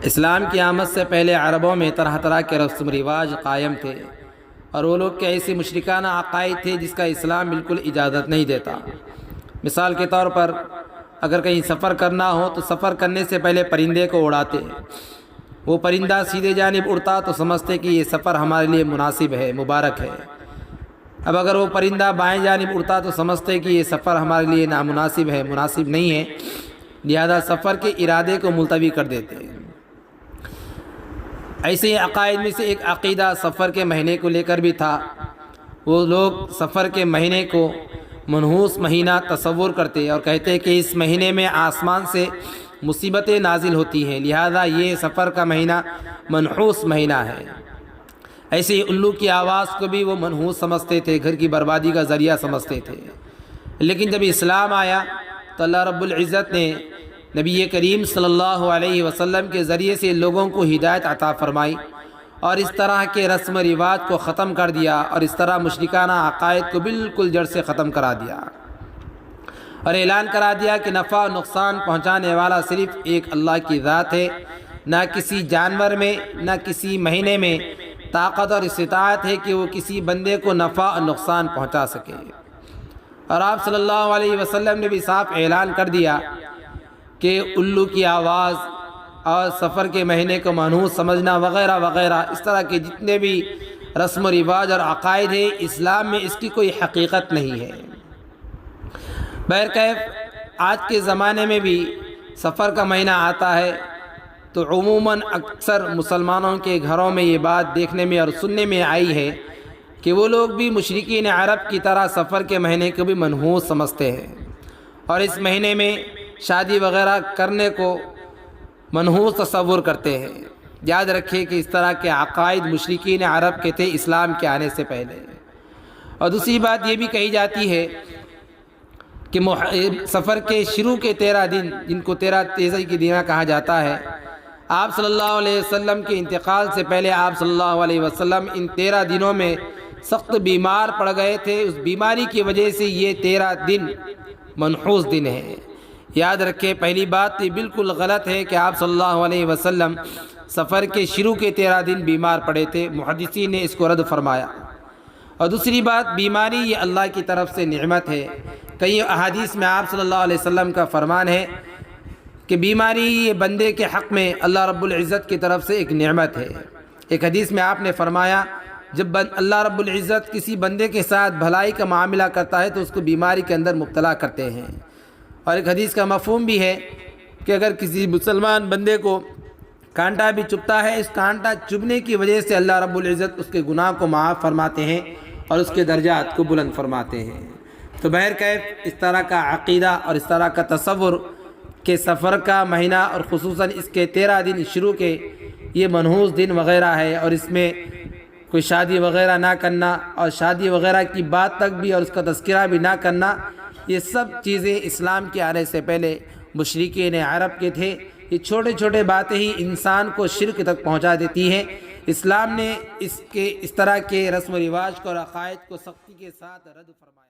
اسلام کی آمد سے پہلے عربوں میں طرح طرح کے رسم و رواج قائم تھے، اور وہ لوگ کے ایسے مشرکانہ عقائد تھے جس کا اسلام بالکل اجازت نہیں دیتا۔ مثال کے طور پر اگر کہیں سفر کرنا ہو تو سفر کرنے سے پہلے پرندے کو اڑاتے، وہ پرندہ سیدھے جانب اڑتا تو سمجھتے کہ یہ سفر ہمارے لیے مناسب ہے، مبارک ہے۔ اب اگر وہ پرندہ بائیں جانب اڑتا تو سمجھتے کہ یہ سفر ہمارے لیے نامناسب ہے، مناسب نہیں ہے، لہذا سفر کے ارادے کو ملتوی کر دیتے ہیں۔ ایسے ہی عقائد میں سے ایک عقیدہ سفر کے مہینے کو لے کر بھی تھا۔ وہ لوگ سفر کے مہینے کو منحوس مہینہ تصور کرتے اور کہتے کہ اس مہینے میں آسمان سے مصیبتیں نازل ہوتی ہیں، لہذا یہ سفر کا مہینہ منحوس مہینہ ہے۔ ایسے ہی الو کی آواز کو بھی وہ منحوس سمجھتے تھے، گھر کی بربادی کا ذریعہ سمجھتے تھے۔ لیکن جب اسلام آیا تو اللہ رب العزت نے نبی کریم صلی اللہ علیہ وسلم کے ذریعے سے لوگوں کو ہدایت عطا فرمائی اور اس طرح کے رسم و رواج کو ختم کر دیا، اور اس طرح مشرکانہ عقائد کو بالکل جڑ سے ختم کرا دیا، اور اعلان کرا دیا کہ نفع و نقصان پہنچانے والا صرف ایک اللہ کی ذات ہے، نہ کسی جانور میں نہ کسی مہینے میں طاقت اور استطاعت ہے کہ وہ کسی بندے کو نفع اور نقصان پہنچا سکے۔ اور آپ صلی اللہ علیہ وسلم نے بھی صاف اعلان کر دیا کہ الو کی آواز اور سفر کے مہینے کو منحوس سمجھنا وغیرہ وغیرہ اس طرح کے جتنے بھی رسم و رواج اور عقائد ہیں، اسلام میں اس کی کوئی حقیقت نہیں ہے۔ بہرکیف آج کے زمانے میں بھی سفر کا مہینہ آتا ہے تو عموماً اکثر مسلمانوں کے گھروں میں یہ بات دیکھنے میں اور سننے میں آئی ہے کہ وہ لوگ بھی مشرکین عرب کی طرح سفر کے مہینے کو بھی منحوس سمجھتے ہیں، اور اس مہینے میں شادی وغیرہ کرنے کو منحوس تصور کرتے ہیں۔ یاد رکھیں کہ اس طرح کے عقائد مشرکین عرب کے تھے اسلام کے آنے سے پہلے۔ اور دوسری بات یہ بھی کہی جاتی ہے کہ سفر کے شروع کے 13 دن، جن کو 13 تیزی کی دنیں کہا جاتا ہے، آپ صلی اللہ علیہ وسلم کے انتقال سے پہلے آپ صلی اللہ علیہ وسلم ان 13 دنوں میں سخت بیمار پڑ گئے تھے۔ اس بیماری کی وجہ سے یہ 13 دن منحوس دن ہیں۔ یاد رکھیں، پہلی بات یہ بالکل غلط ہے کہ آپ صلی اللہ علیہ وسلم سفر کے شروع کے 13 دن بیمار پڑے تھے، محدثین نے اس کو رد فرمایا۔ اور دوسری بات، بیماری یہ اللہ کی طرف سے نعمت ہے۔ کئی احادیث میں آپ صلی اللہ علیہ وسلم کا فرمان ہے کہ بیماری یہ بندے کے حق میں اللہ رب العزت کی طرف سے ایک نعمت ہے۔ ایک حدیث میں آپ نے فرمایا، جب اللہ رب العزت کسی بندے کے ساتھ بھلائی کا معاملہ کرتا ہے تو اس کو بیماری کے اندر مبتلا کرتے ہیں۔ اور ایک حدیث کا مفہوم بھی ہے کہ اگر کسی مسلمان بندے کو کانٹا بھی چبھتا ہے، اس کانٹا چبھنے کی وجہ سے اللہ رب العزت اس کے گناہ کو معاف فرماتے ہیں اور اس کے درجات کو بلند فرماتے ہیں۔ تو بہرکیف اس طرح کا عقیدہ اور اس طرح کا تصور کہ سفر کا مہینہ اور خصوصاً اس کے 13 دن شروع کے یہ منحوس دن وغیرہ ہے، اور اس میں کوئی شادی وغیرہ نہ کرنا اور شادی وغیرہ کی بات تک بھی اور اس کا تذکرہ بھی نہ کرنا، یہ سب چیزیں اسلام کے آنے سے پہلے مشرکین عرب کے تھے۔ یہ چھوٹے چھوٹے باتیں ہی انسان کو شرک تک پہنچا دیتی ہیں۔ اسلام نے اس طرح کے رسم و رواج کو اور عقائد کو سختی کے ساتھ رد فرمایا۔